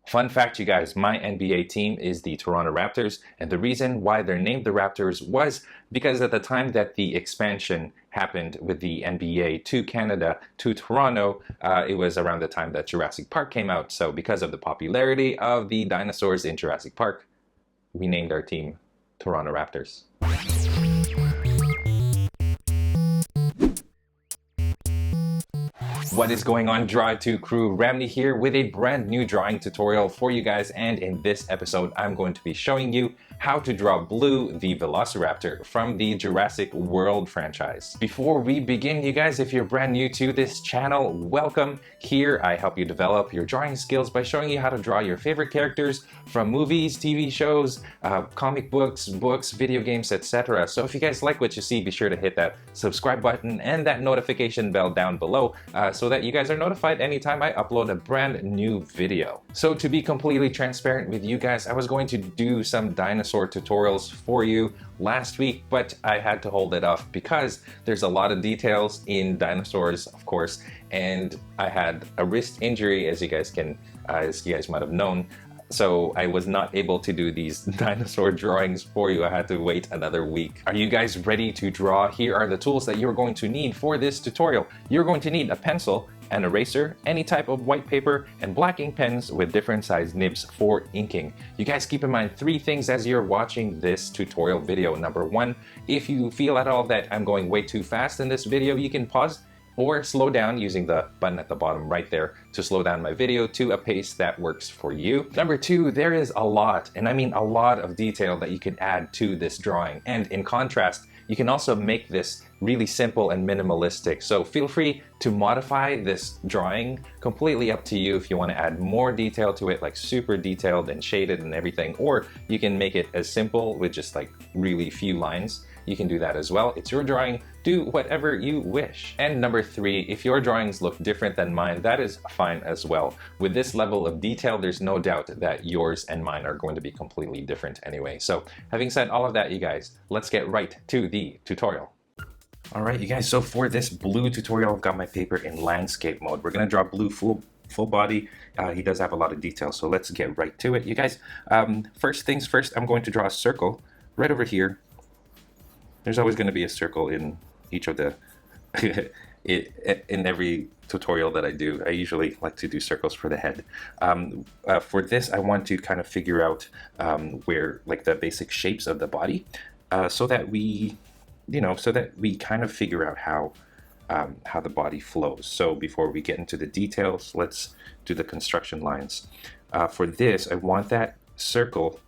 Fun fact, you guys, my NBA team is the Toronto Raptors, and the reason why they're named the Raptors was because at the time that the expansion happened with the NBA to Canada, to Toronto, it was around the time that Jurassic Park came out. So because of the popularity of the dinosaurs in Jurassic Park, we named our team Toronto Raptors. What is going on, Draw2 crew? Ramney here with a brand new drawing tutorial for you guys, and in this episode I'm going to be showing you how to draw Blue the Velociraptor from the Jurassic World franchise. Before we begin, you guys, if you're brand new to this channel, welcome. Here I help you develop your drawing skills by showing you how to draw your favorite characters from movies, TV shows, comic books, video games, etc. So if you guys like what you see, be sure to hit that subscribe button and that notification bell down below so that you guys are notified anytime I upload a brand new video. So to be completely transparent with you guys, I was going to do some dinosaur tutorials for you last week, but I had to hold it off because there's a lot of details in dinosaurs, of course, and I had a wrist injury, as you guys might have known. So I was not able to do these dinosaur drawings for you. I had to wait another week. Are you guys ready to draw? Here are the tools that you're going to need for this tutorial. You're going to need a pencil, an eraser, any type of white paper, and black ink pens with different size nibs for inking. You guys keep in mind 3 things as you're watching this tutorial video. Number 1, if you feel at all that I'm going way too fast in this video, you can pause or slow down using the button at the bottom right there to slow down my video to a pace that works for you. Number 2, there is a lot, and I mean a lot of detail that you can add to this drawing. And in contrast, you can also make this really simple and minimalistic. So feel free to modify this drawing, completely up to you if you want to add more detail to it, like super detailed and shaded and everything, or you can make it as simple with just like really few lines. You can do that as well. It's your drawing. Do whatever you wish. And number 3, if your drawings look different than mine, that is fine as well. With this level of detail, there's no doubt that yours and mine are going to be completely different anyway. So having said all of that, you guys, let's get right to the tutorial. All right, you guys, so for this Blue tutorial, I've got my paper in landscape mode. We're gonna draw Blue full body. He does have a lot of detail, so let's get right to it. You guys, first things first, I'm going to draw a circle right over here. There's always going to be a circle in each of the in every tutorial that I do. I usually like to do circles for the head. For this, I want to kind of figure out where, like, the basic shapes of the body, so that we kind of figure out how the body flows. So before we get into the details, let's do the construction lines. For this, I want that circle.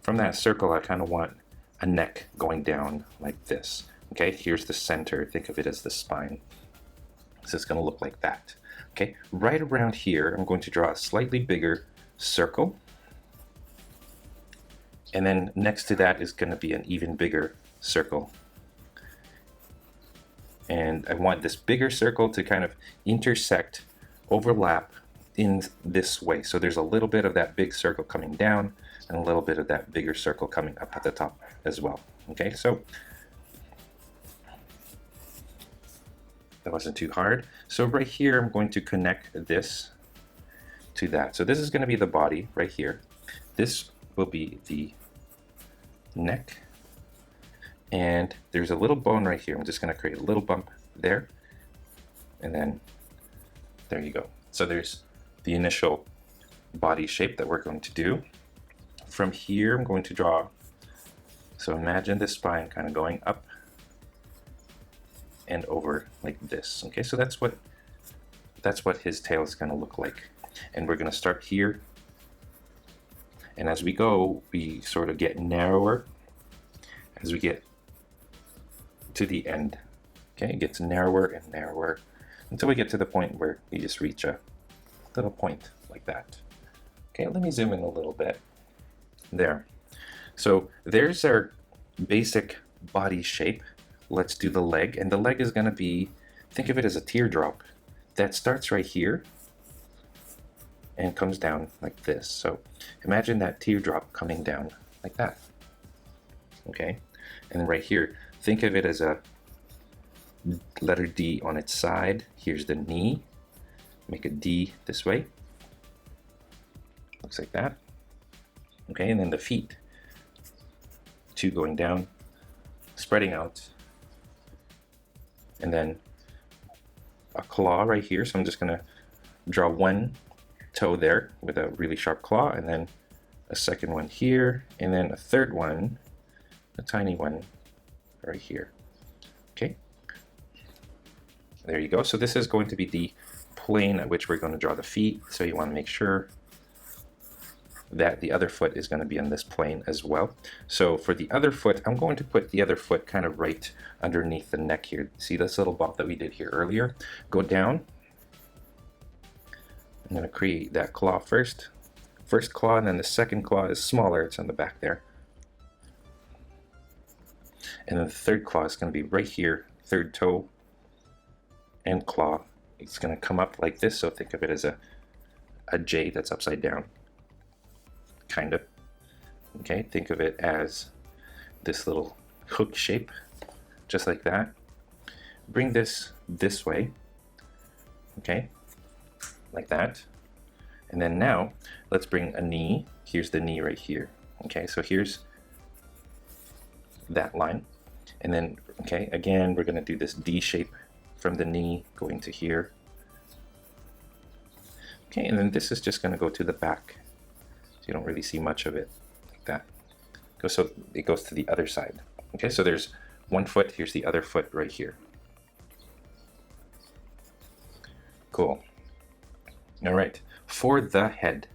From that circle, I kind of want a neck going down like this. Okay, here's the center. Think of it as the spine. So it's going to look like that. Okay, right around here, I'm going to draw a slightly bigger circle. And then next to that is going to be an even bigger circle. And I want this bigger circle to kind of intersect, overlap in this way. So there's a little bit of that big circle coming down and a little bit of that bigger circle coming up at the top as well. Okay, so that wasn't too hard. So right here, I'm going to connect this to that. So this is going to be the body right here. This will be the neck. And there's a little bone right here. I'm just going to create a little bump there. And then there you go. So there's the initial body shape that we're going to do. From here, I'm going to draw, so imagine the spine kind of going up and over like this. Okay, so that's what his tail is going to look like. And we're going to start here. And as we go, we sort of get narrower as we get to the end. Okay, it gets narrower and narrower until we get to the point where you just reach a little point like that. Okay, let me zoom in a little bit. There. So there's our basic body shape. Let's do the leg, and the leg is going to be, think of it as a teardrop that starts right here and comes down like this. So imagine that teardrop coming down like that. Okay, and then right here, think of it as a letter D on its side. Here's the knee. Make a D this way. Looks like that. Okay, and then the feet, 2 going down, spreading out, and then a claw right here. So I'm just gonna draw 1 toe there with a really sharp claw, and then a second one here, and then a third one, a tiny one right here. Okay, there you go. So this is going to be the plane at which we're going to draw the feet. So you want to make sure that the other foot is going to be on this plane as well. So for the other foot, I'm going to put the other foot kind of right underneath the neck here. See this little bump that we did here earlier? Go down. I'm going to create that claw first. First claw, and then the second claw is smaller. It's on the back there. And then the third claw is going to be right here. Third toe and claw. It's going to come up like this. So think of it as a J that's upside down. Kind of. Okay, think of it as this little hook shape, just like that. Bring this way, okay, like that. And then now let's bring a knee. Here's the knee right here. Okay, so here's that line. And then, okay, again, we're going to do this D shape from the knee going to here. Okay, and then this is just going to go to the back. You don't really see much of it like that. So it goes to the other side. Okay, so there's 1 foot, here's the other foot right here. Cool. All right, for the head.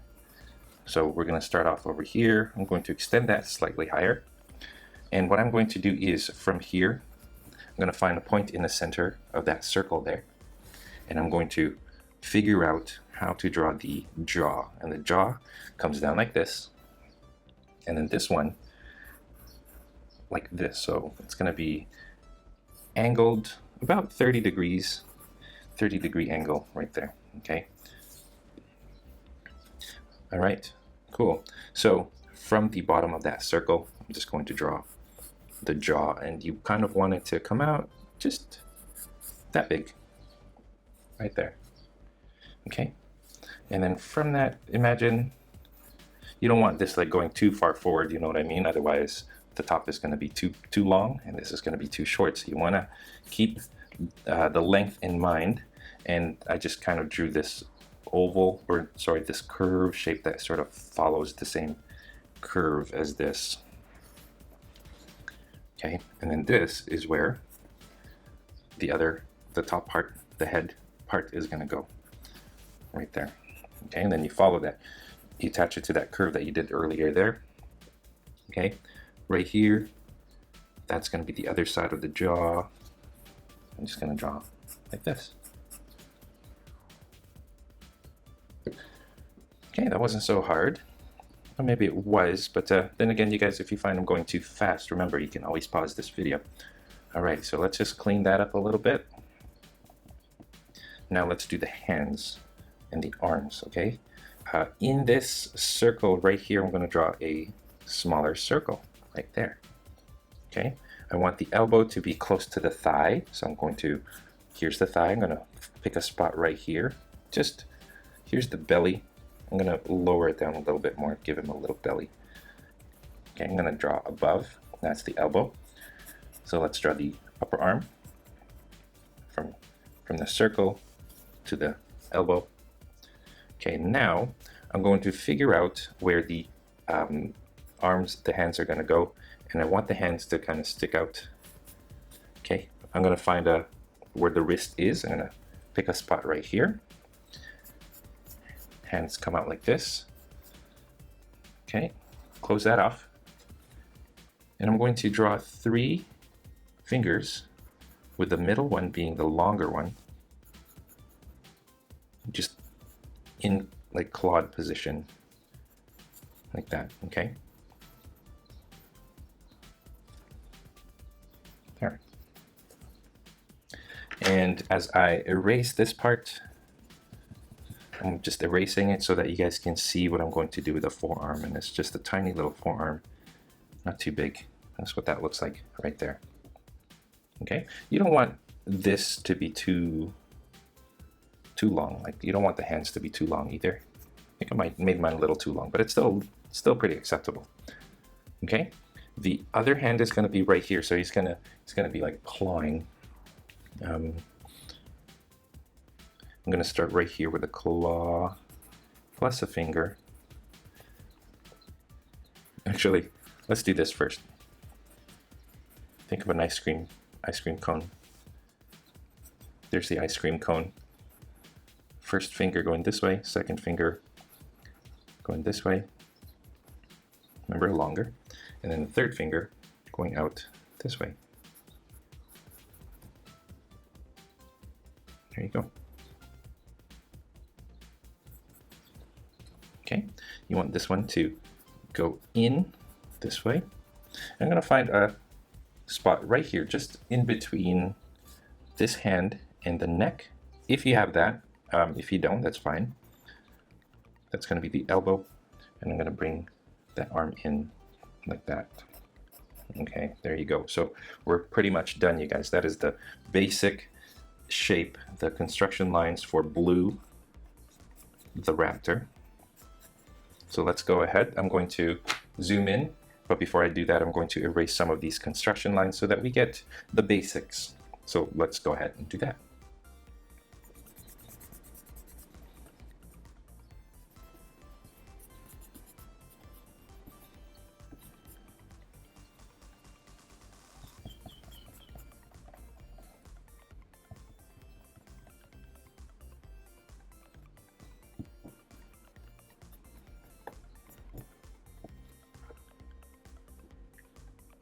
So we're going to start off over here. I'm going to extend that slightly higher. And what I'm going to do is from here, I'm going to find a point in the center of that circle there. And I'm going to figure out how to draw the jaw, and the jaw comes down like this, and then this one like this. So it's going to be angled about 30 degrees, 30-degree angle right there. Okay, all right, cool. So from the bottom of that circle, I'm just going to draw the jaw, and you kind of want it to come out just that big right there. Okay, and then from that, imagine you don't want this like going too far forward, you know what I mean? Otherwise the top is going to be too long, and this is going to be too short. So you want to keep the length in mind. And I just kind of drew this oval, or sorry, this curve shape that sort of follows the same curve as this. Okay, and then this is where the top part, the head part, is going to go right there. Okay, and then you follow that. You attach it to that curve that you did earlier there. Okay, right here, that's going to be the other side of the jaw. I'm just going to draw like this. Okay, that wasn't so hard. Or maybe it was, but then again, you guys, if you find I'm going too fast, remember, you can always pause this video. All right, so let's just clean that up a little bit. Now let's do the hands and the arms, okay? In this circle right here, I'm going to draw a smaller circle right there, okay? I want the elbow to be close to the thigh, so I'm going to, here's the thigh, I'm going to pick a spot right here. Just, here's the belly. I'm going to lower it down a little bit more, give him a little belly. Okay, I'm going to draw above, that's the elbow. So let's draw the upper arm from the circle to the elbow. Okay, now I'm going to figure out where the arms, the hands are going to go, and I want the hands to kind of stick out. Okay, I'm going to find where the wrist is. I'm going to pick a spot right here. Hands come out like this. Okay, close that off. And I'm going to draw 3 fingers, with the middle one being the longer one, just in like clawed position, like that, okay? There. And as I erase this part, I'm just erasing it so that you guys can see what I'm going to do with the forearm, and it's just a tiny little forearm, not too big. That's what that looks like right there. Okay, you don't want this to be too long. Like, you don't want the hands to be too long either. think I might made mine a little too long, but it's still pretty acceptable. Okay, the other hand is going to be right here, so he's gonna be like clawing. I'm going to start right here with a claw plus a finger. Actually, let's do this first. Think of an ice cream cone. There's the ice cream cone. First finger going this way, second finger going this way. Remember, longer. And then the third finger going out this way. There you go. Okay, you want this one to go in this way. I'm going to find a spot right here, just in between this hand and the neck, if you have that. If you don't, that's fine. That's going to be the elbow, and I'm going to bring that arm in like that. Okay, there you go. So we're pretty much done, you guys. That is the basic shape, the construction lines for Blue the Raptor. So let's go ahead. I'm going to zoom in, but before I do that, I'm going to erase some of these construction lines so that we get the basics. So let's go ahead and do that.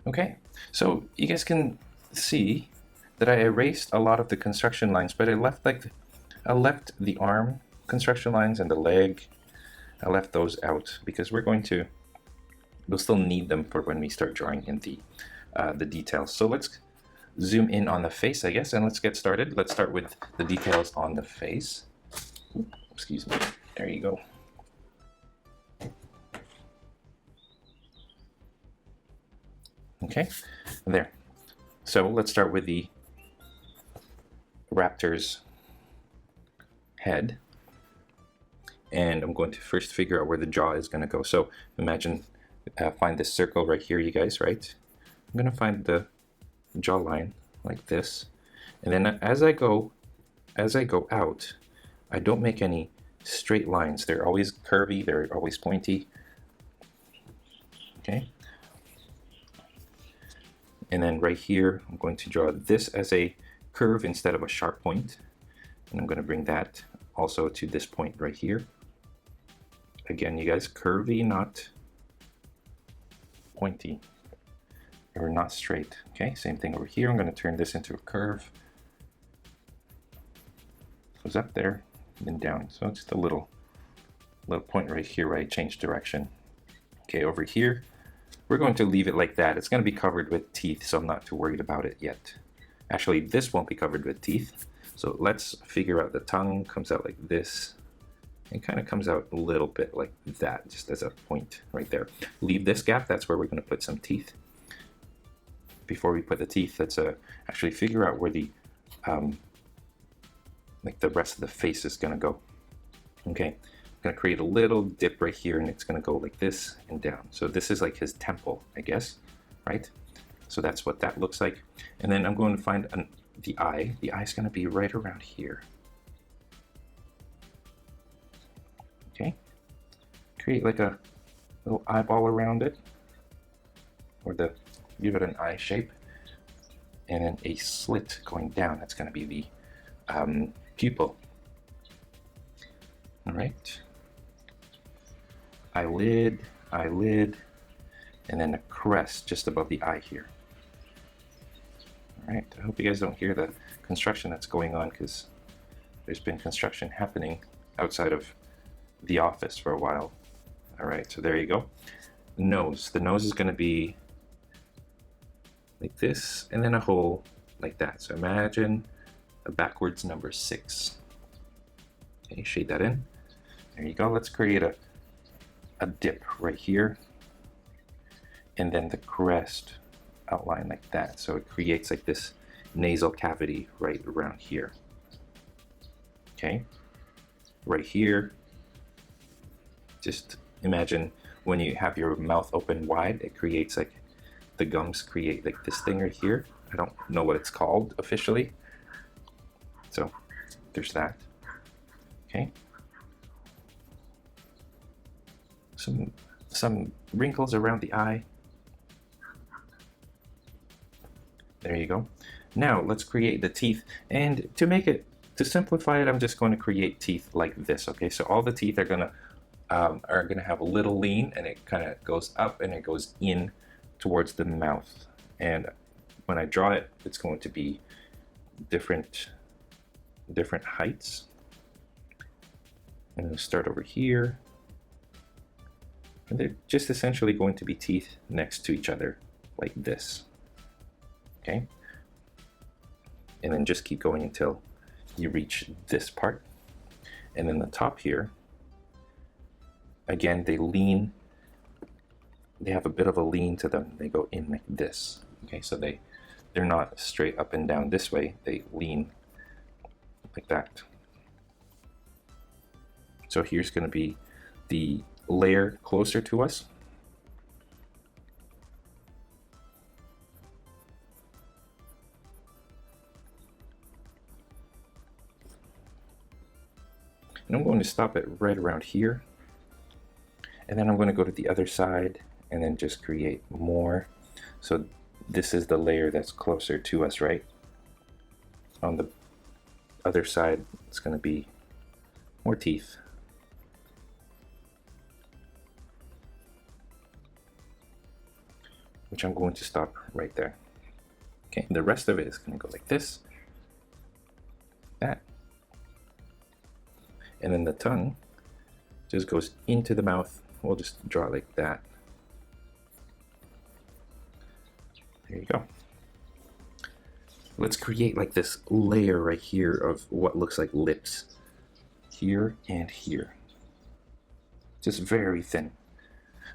Okay, so you guys can see that I erased a lot of the construction lines, but I left the arm construction lines and the leg. I left those out because we'll still need them for when we start drawing in the details. So let's zoom in on the face, I guess, and let's get started. Let's start with the details on the face. Ooh, excuse me. There you go. Okay, there. So let's start with the raptor's head. And I'm going to first figure out where the jaw is going to go. So imagine, find this circle right here, you guys, right? I'm going to find the jawline like this. And then as I go out, I don't make any straight lines. They're always curvy, they're always pointy. Okay. And then right here, I'm going to draw this as a curve instead of a sharp point. And I'm going to bring that also to this point right here. Again, you guys, curvy, not pointy, or not straight. Okay, same thing over here. I'm going to turn this into a curve. Goes up there, and then down. So it's just a little point right here where I change direction. Okay, over here, we're going to leave it like that. It's going to be covered with teeth, so I'm not too worried about it yet. Actually, this won't be covered with teeth. So let's figure out the tongue comes out like this. It kind of comes out a little bit like that, just as a point right there. Leave this gap, that's where we're going to put some teeth. Before we put the teeth, let's actually figure out where the like the rest of the face is going to go. Okay. Going to create a little dip right here, and it's going to go like this and down. So this is like his temple, I guess, right? So that's what that looks like. And then I'm going to find the eye. The eye is going to be right around here. Okay. Create like a little eyeball around it, or give it an eye shape, and then a slit going down. That's going to be the pupil. All right. Eyelid, and then a crest just above the eye here. All right, I hope you guys don't hear the construction that's going on, because there's been construction happening outside of the office for a while. All right, so there you go. Nose. The nose is going to be like this, and then a hole like that. So imagine a backwards number 6. Okay, shade that in. There you go. Let's create a dip right here, and then the crest outline like that. So it creates like this nasal cavity right around here. Okay, right here, Just imagine when you have your mouth open wide, it creates like, the gums create like this thing right here. I don't know what it's called officially. So there's that. Okay. Some wrinkles around the eye. There you go. Now let's create the teeth, and to simplify it, I'm just going to create teeth like this. Okay, so all the teeth are gonna have a little lean, and it kind of goes up and it goes in towards the mouth. And when I draw it, it's going to be different heights. And then start over here, and they're just essentially going to be teeth next to each other like this. Okay, and then just keep going until you reach this part. And then the top here, again, they have a bit of a lean to them. They go in like this. Okay, so they're not straight up and down this way, they lean like that. So here's going to be the layer closer to us. And I'm going to stop it right around here. And then I'm going to go to the other side and then just create more. So this is the layer that's closer to us, right? On the other side, it's going to be more teeth. Which I'm going to stop right there. Okay, the rest of it is going to go like this, that, and then the tongue just goes into the mouth. We'll just draw it like that. There you go. Let's create like this layer right here of what looks like lips, here and here. Just very thin.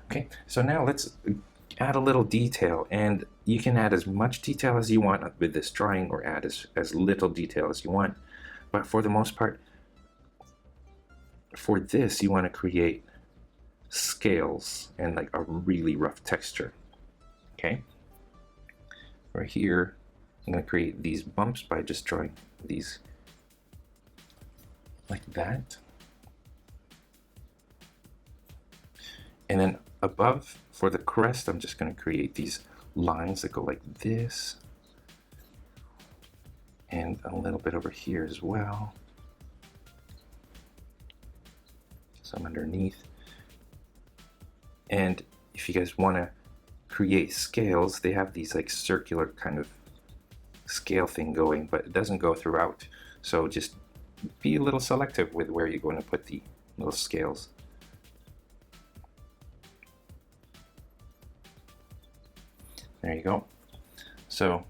Okay, so now let's add a little detail, and you can add as much detail as you want with this drawing, or add as little detail as you want. But for the most part, for this, you want to create scales and like a really rough texture. Okay, right here, I'm going to create these bumps by just drawing these like that. And then above, for the crest, I'm just going to create these lines that go like this, and a little bit over here as well, some underneath. And if you guys want to create scales, they have these like circular kind of scale thing going, but it doesn't go throughout, so just be a little selective with where you're going to put the little scales. There you go. So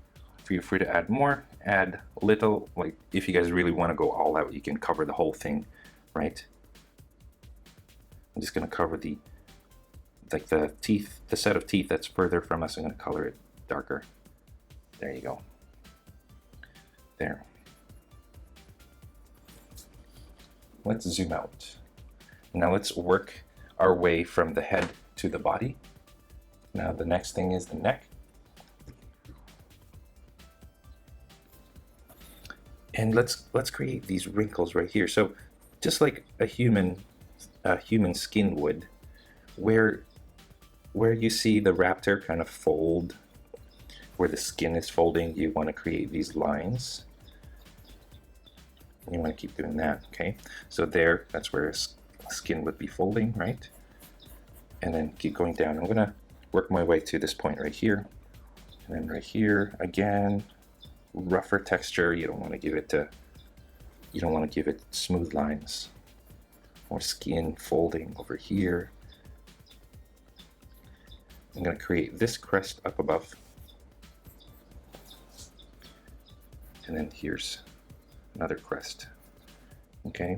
feel free to add more, add little, like if you guys really want to go all out, you can cover the whole thing, right? I'm just going to cover the teeth, the set of teeth that's further from us. I'm going to color it darker. There you go. There. Let's zoom out. Now let's work our way from the head to the body. Now the next thing is the neck. And let's create these wrinkles right here. So just like a human skin would, where you see the raptor kind of fold, where the skin is folding, you want to create these lines. You want to keep doing that, okay? So there, that's where skin would be folding, right? And then keep going down. I'm gonna work my way to this point right here, and then right here again. Rougher texture. You don't want to give it smooth lines. More skin folding over here. I'm going to create this crest up above, and then here's another crest. Okay,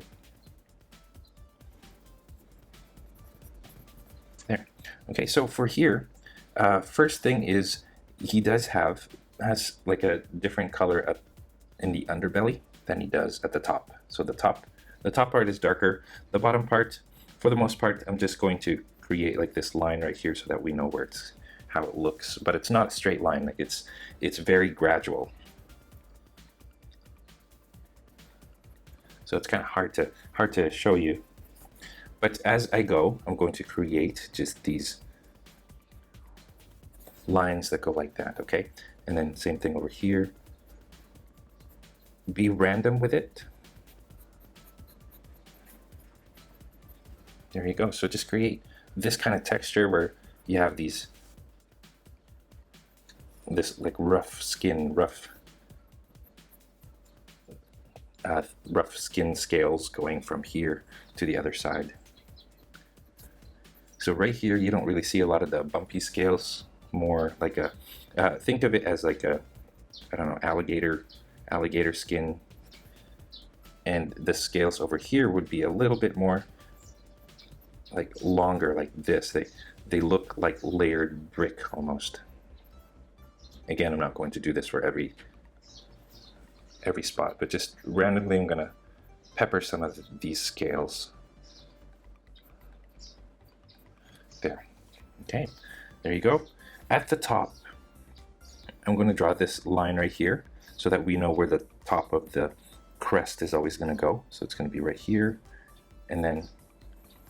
there. Okay, so for here, first thing is he has like a different color up in the underbelly than he does at the top. So the top part is darker. The bottom part, for the most part, I'm just going to create like this line right here so that we know how it looks, but it's not a straight line. Like it's very gradual. So it's kind of hard to show you. But as I go, I'm going to create just these lines that go like that, okay? And then same thing over here. Be random with it. There you go. So just create this kind of texture where you have this like rough skin, rough skin scales going from here to the other side. So right here, you don't really see a lot of the bumpy scales, more like a, think of it as like a, I don't know, alligator skin. And the scales over here would be a little bit more like longer, like this. They look like layered brick almost. Again, I'm not going to do this for every spot, but just randomly I'm gonna pepper some of these scales. There. Okay, there you go. At the top, I'm going to draw this line right here so that we know where the top of the crest is always going to go. So it's going to be right here and then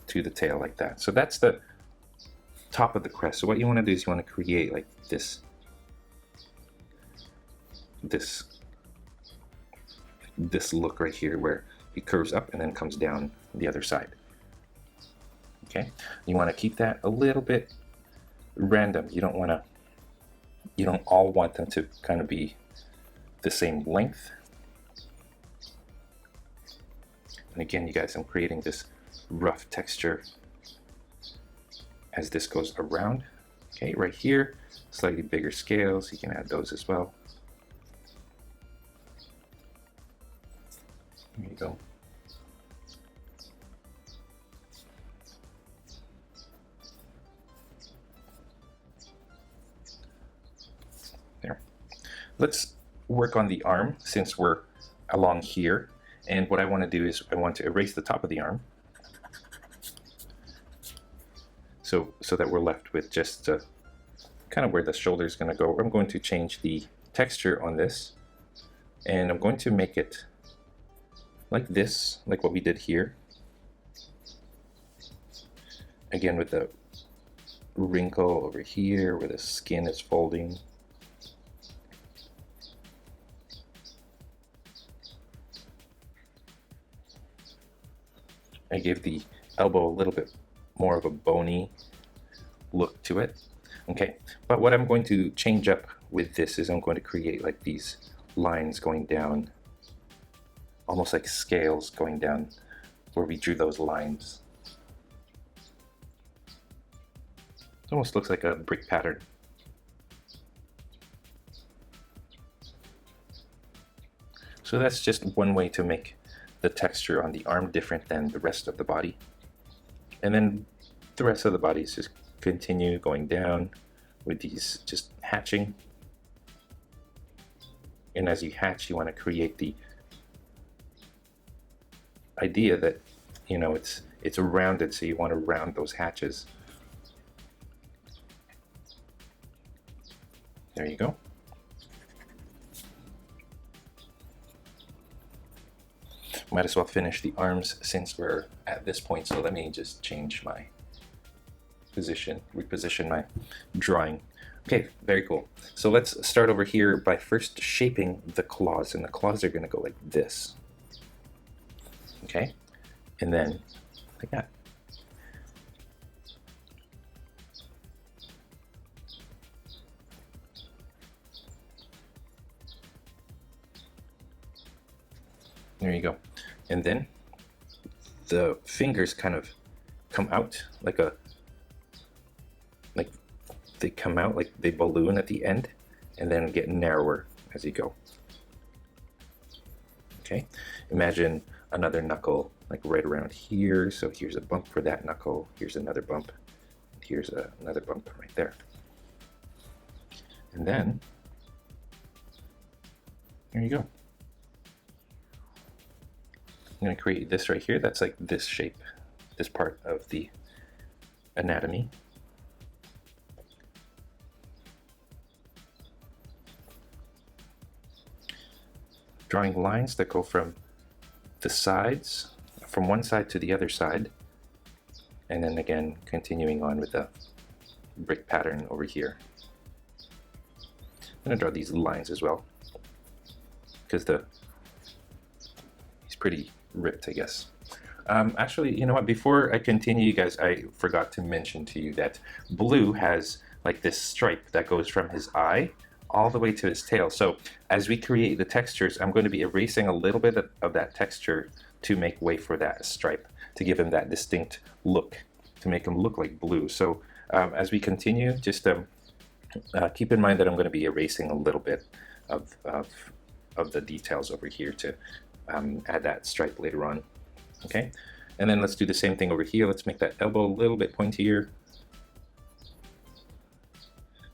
to the tail like that. So that's the top of the crest. So what you want to do is you want to create like this look right here where it curves up and then comes down the other side. Okay, you want to keep that a little bit random. You don't all want them to kind of be the same length. And again, you guys, I'm creating this rough texture as this goes around. Okay, right here, slightly bigger scales. You can add those as well. There you go. There. Let's work on the arm since we're along here. And what I want to do is I want to erase the top of the arm. So that we're left with just kind of where the shoulder is going to go. I'm going to change the texture on this. And I'm going to make it like this, like what we did here. Again, with the wrinkle over here where the skin is folding. I gave the elbow a little bit more of a bony look to it. Okay, but what I'm going to change up with this is I'm going to create like these lines going down, almost like scales going down where we drew those lines. It almost looks like a brick pattern. So that's just one way to make the texture on the arm different than the rest of the body. And then the rest of the body is just continue going down with these just hatching. And as you hatch, you want to create the idea that, you know, it's rounded, so you want to round those hatches. There you go. Might as well finish the arms since we're at this point, so let me just change my position, reposition my drawing. Okay, very cool. So let's start over here by first shaping the claws, and the claws are going to go like this. Okay, and then like that. There you go. And then the fingers kind of come out like they come out like they balloon at the end and then get narrower as you go. Okay, imagine another knuckle like right around here. So here's a bump for that knuckle. Here's another bump. Here's another bump right there. And then there you go. I'm going to create this right here. That's like this shape this part of the anatomy. Drawing lines that go from the sides, from one side to the other side, and then again continuing on with the brick pattern over here. I'm going to draw these lines as well because he's pretty ripped, I guess. Actually, you know what, before I continue, you guys, I forgot to mention to you that Blue has like this stripe that goes from his eye all the way to his tail. So as we create the textures, I'm going to be erasing a little bit of that texture to make way for that stripe, to give him that distinct look, to make him look like Blue. So as we continue, just keep in mind that I'm going to be erasing a little bit of the details over here to add that stripe later on. Okay, and then let's do the same thing over here. Let's make that elbow a little bit pointier.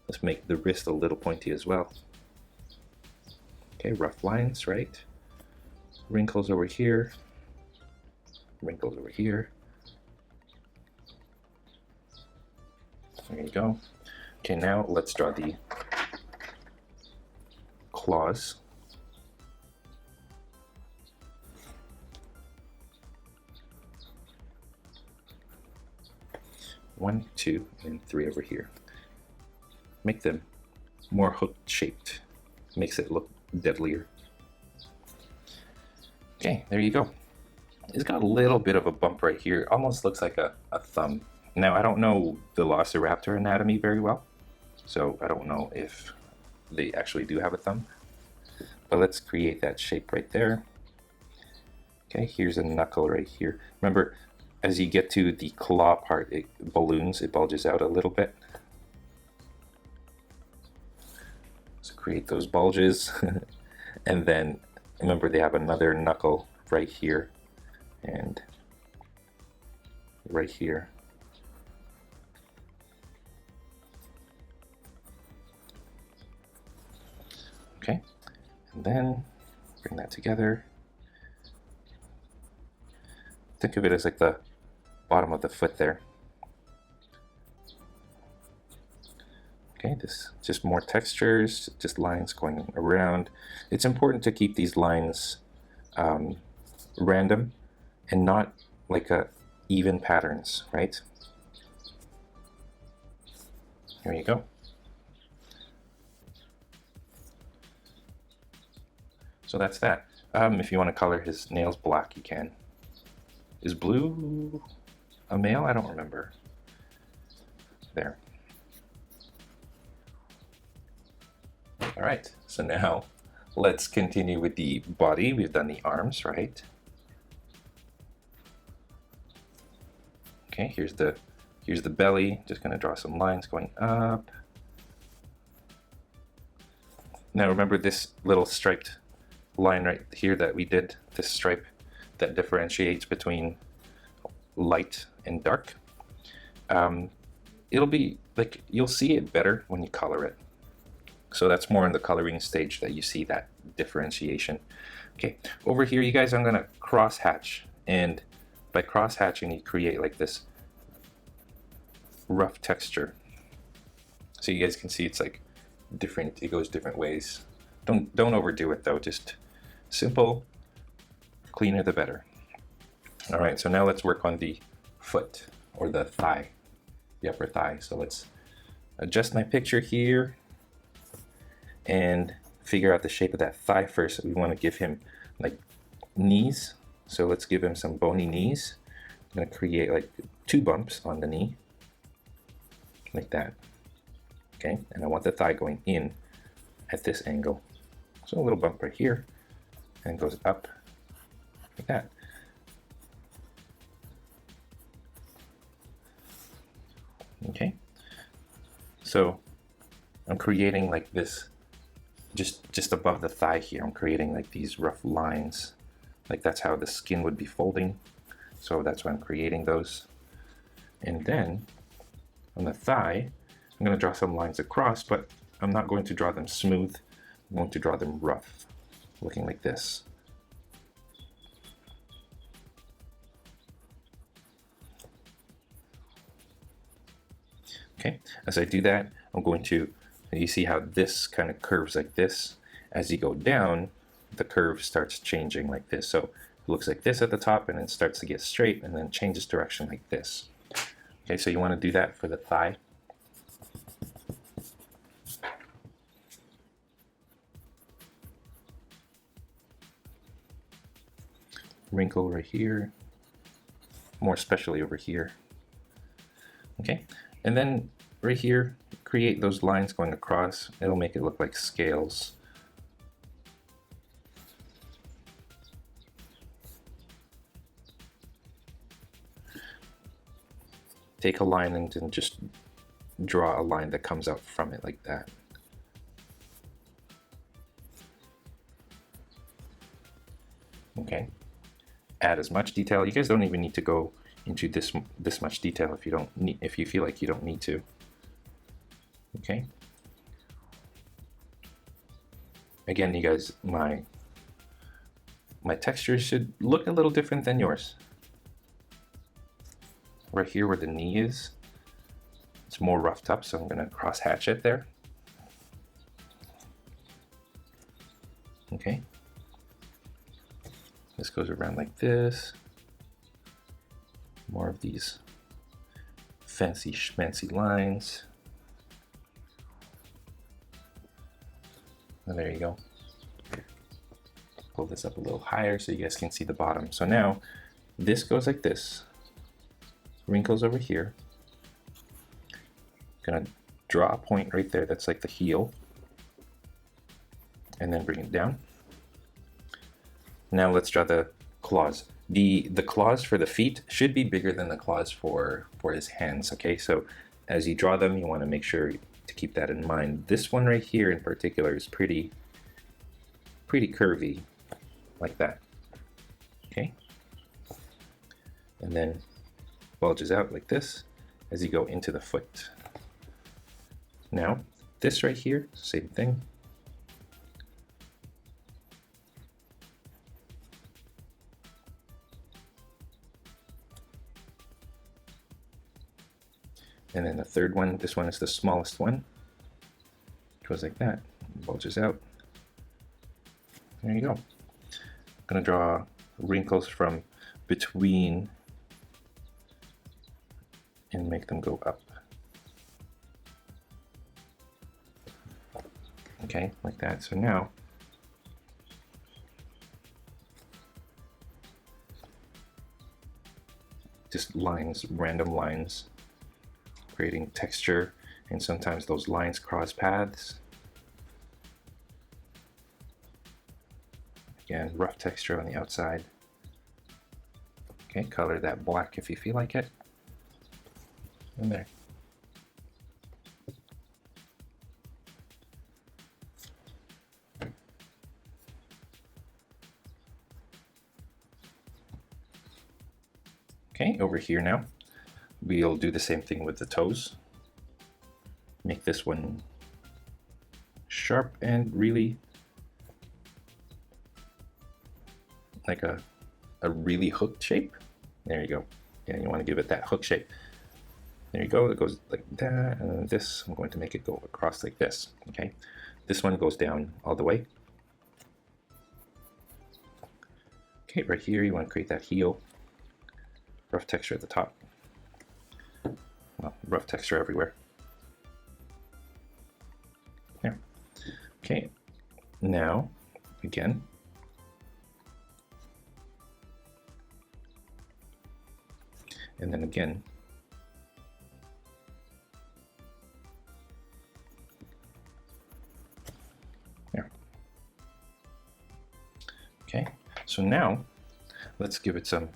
Let's make the wrist a little pointy as well. Okay, rough lines, right? Wrinkles over here. Wrinkles over here. There you go. Okay, now let's draw the claws. One, two, and three over here. Make them more hook shaped. Makes it look deadlier. Okay, there you go. It's got a little bit of a bump right here. Almost looks like a thumb. Now, I don't know Velociraptor anatomy very well, so I don't know if they actually do have a thumb. But let's create that shape right there. Okay, here's a knuckle right here. Remember, as you get to the claw part, it balloons, it bulges out a little bit. So create those bulges. And then remember, they have another knuckle right here and right here. Okay, and then bring that together. Think of it as like the bottom of the foot there. Okay, this just more textures, just lines going around. It's important to keep these lines random and not like even patterns, right? Here you go. So that's that. If you want to color his nails black, you can. Is Blue a male? I don't remember. There. All right, so now let's continue with the body. We've done the arms, right? Okay, here's the belly. Just gonna draw some lines going up. Now remember this little striped line right here that we did, this stripe that differentiates between light and dark. It'll be like, you'll see it better when you color it. So that's more in the coloring stage that you see that differentiation. Okay, over here, you guys, I'm gonna cross hatch, and by cross hatching, you create like this rough texture. So you guys can see it's like different, it goes different ways. Don't overdo it though, just simple, cleaner the better. All right, so now let's work on the foot, or the thigh, the upper thigh. So let's adjust my picture here and figure out the shape of that thigh first. We want to give him like knees, so let's give him some bony knees. I'm going to create like 2 bumps on the knee, like that. Okay, and I want the thigh going in at this angle. So a little bump right here, and goes up like that. Okay, so I'm creating like this, just above the thigh here, I'm creating like these rough lines. Like that's how the skin would be folding. So that's why I'm creating those. And then on the thigh, I'm going to draw some lines across, but I'm not going to draw them smooth. I'm going to draw them rough, looking like this. Okay, as I do that, I'm going to, you see how this kind of curves like this. As you go down, the curve starts changing like this. So it looks like this at the top, and then starts to get straight, and then changes direction like this. Okay, so you want to do that for the thigh. Wrinkle right here, more especially over here. Okay, and then right here, create those lines going across. It'll make it look like scales. Take a line and then just draw a line that comes out from it like that. Okay, add as much detail. You guys don't even need to go into this much detail if you don't need, if you feel like you don't need to. Okay. Again, you guys, my texture should look a little different than yours. Right here where the knee is, it's more roughed up, so I'm going to cross hatch it there. Okay. This goes around like this. More of these fancy schmancy lines. And there you go. Pull this up a little higher so you guys can see the bottom. So now this goes like this. Wrinkles over here. Gonna draw a point right there that's like the heel. And then bring it down. Now let's draw the claws. The claws for the feet should be bigger than the claws for his hands, okay? So as you draw them, you want to make sure to keep that in mind. This one right here in particular is pretty curvy, like that, okay? And then bulges out like this as you go into the foot. Now, this right here, same thing. And then the third one, this one is the smallest one. It goes like that, bulges out. There you go. I'm gonna draw wrinkles from between and make them go up. Okay, like that. So now, just lines, random lines, creating texture, and sometimes those lines cross paths. Again, rough texture on the outside. Okay, color that black if you feel like it. And there. Okay, over here now, we'll do the same thing with the toes. Make this one sharp and really like a really hooked shape. There you go. Yeah, you want to give it that hook shape. There you go. It goes like that, and then this, I'm going to make it go across like this. Okay, this one goes down all the way. Okay, right here, you want to create that heel. Rough texture at the top. Well, rough texture everywhere. There. Okay, now, again, and then again. There. Okay, so now let's give it some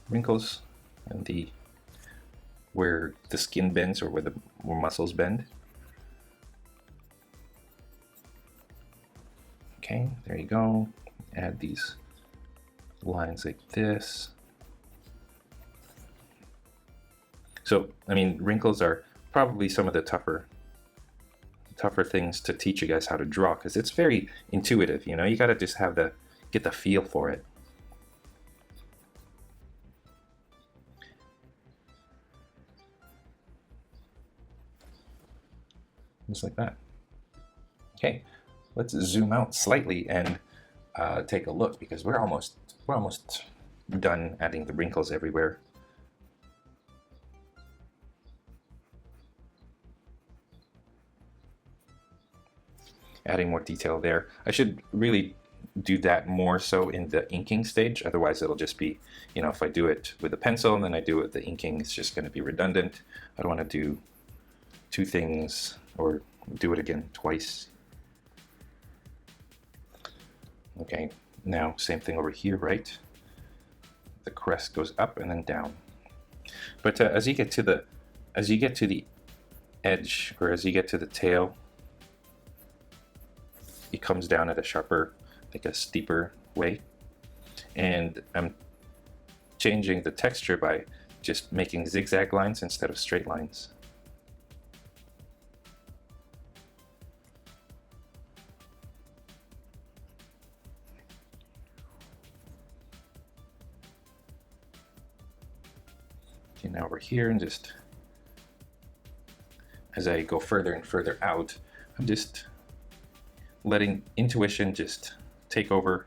wrinkles and the where the skin bends or where the muscles bend. Okay, there you go. Add these lines like this. So, I mean, wrinkles are probably some of the tougher things to teach you guys how to draw, because it's very intuitive, you know? You gotta just have get the feel for it. just like that. Okay, let's zoom out slightly and take a look, because we're almost done adding the wrinkles everywhere. Adding more detail there. I should really do that more so in the inking stage, otherwise it'll just be, you know, if I do it with a pencil and then I do it with the inking, it's just going to be redundant. I don't want to do two things or do it again twice. Okay, now same thing over here, right? The crest goes up and then down. But as you get to the edge, or as you get to the tail, it comes down at a sharper, like a steeper way. And I'm changing the texture by just making zigzag lines instead of straight lines. Okay, now over here, and just as I go further and further out, I'm just letting intuition just take over.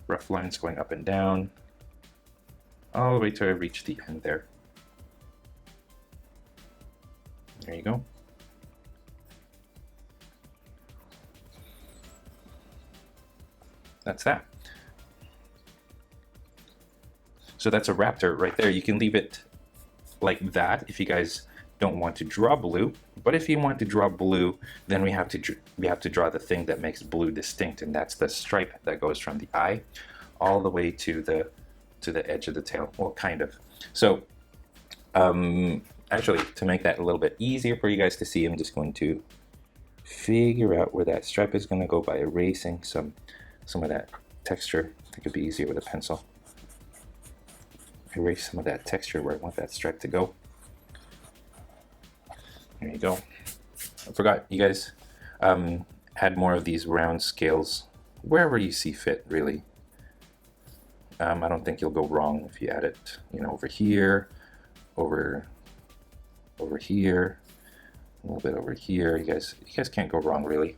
Rough lines going up and down, all the way till I reach the end there. There you go. That's that. So that's a raptor right there. You can leave it like that if you guys don't want to draw blue, but if you want to draw blue, then we have to draw the thing that makes blue distinct, and that's the stripe that goes from the eye all the way to the edge of the tail. Well, kind of. So actually, to make that a little bit easier for you guys to see, I'm just going to figure out where that stripe is going to go by erasing some of that texture. I think it'd be easier with a pencil. Erase some of that texture where I want that stripe to go. There you go. I forgot, you guys add more of these round scales wherever you see fit, really. I don't think you'll go wrong if you add it, you know, over here, over here, a little bit over here. You guys can't go wrong, really.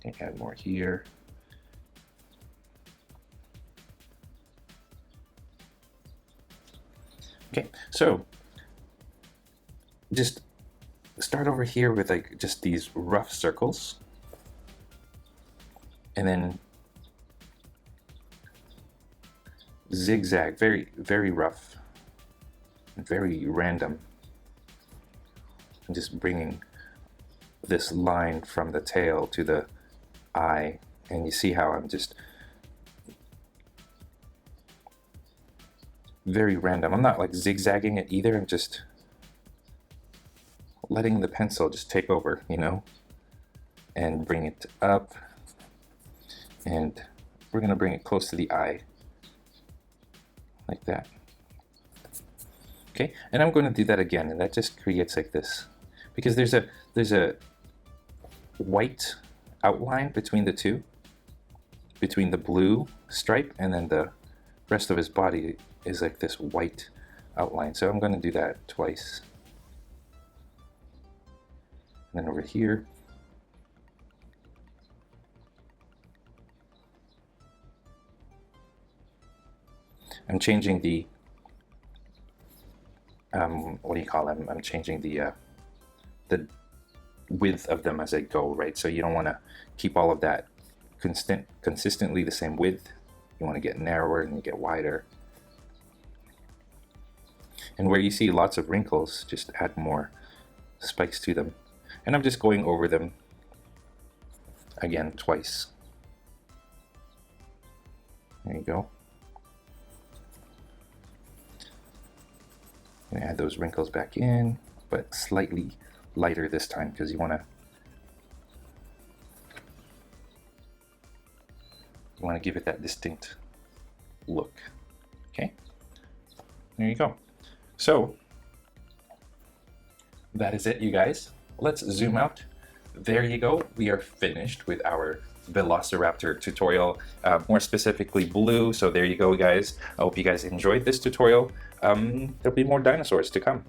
Okay, add more here. Okay, so just start over here with like just these rough circles, and then zigzag, very rough, very random, and just bringing this line from the tail to the eye. And you see how I'm just very random. I'm not like zigzagging it either. I'm just letting the pencil just take over, you know, and bring it up, and we're going to bring it close to the eye like that. Okay, and I'm going to do that again, and that just creates like this, because there's a white outline between the two, between the blue stripe and then the rest of his body is like this white outline. So I'm going to do that twice. And then over here, I'm changing the what do you call them? I'm changing the width of them as I go, right? So you don't want to keep all of that consistently the same width. You want to get narrower and you get wider. And where you see lots of wrinkles, just add more spikes to them. And I'm just going over them again twice. There you go. I'm gonna add those wrinkles back in, but slightly lighter this time, because you want to give it that distinct look. Okay, there you go. So that is it, you guys. Let's zoom out. There you go. We are finished with our Velociraptor tutorial, more specifically Blue. So there you go, guys. I hope you guys enjoyed this tutorial. There'll be more dinosaurs to come.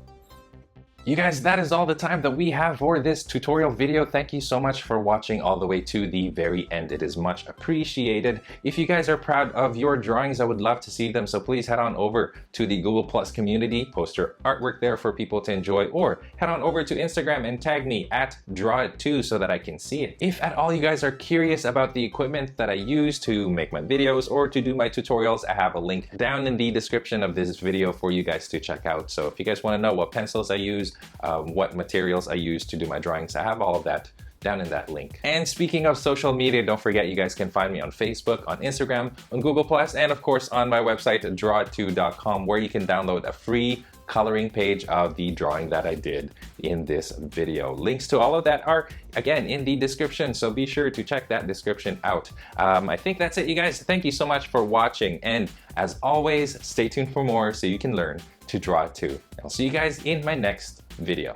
You guys, that is all the time that we have for this tutorial video. Thank you so much for watching all the way to the very end. It is much appreciated. If you guys are proud of your drawings, I would love to see them. So please head on over to the Google Plus community, post your artwork there for people to enjoy, or head on over to Instagram and tag me at drawit2 so that I can see it. If at all you guys are curious about the equipment that I use to make my videos or to do my tutorials, I have a link down in the description of this video for you guys to check out. So if you guys want to know what pencils I use, what materials I use to do my drawings, I have all of that down in that link. And speaking of social media, don't forget you guys can find me on Facebook, on Instagram, on Google+, and of course on my website, drawit2.com, where you can download a free coloring page of the drawing that I did in this video. Links to all of that are, again, in the description, so be sure to check that description out. I think that's it, you guys. Thank you so much for watching, and as always, stay tuned for more so you can learn to draw too. I'll see you guys in my next video.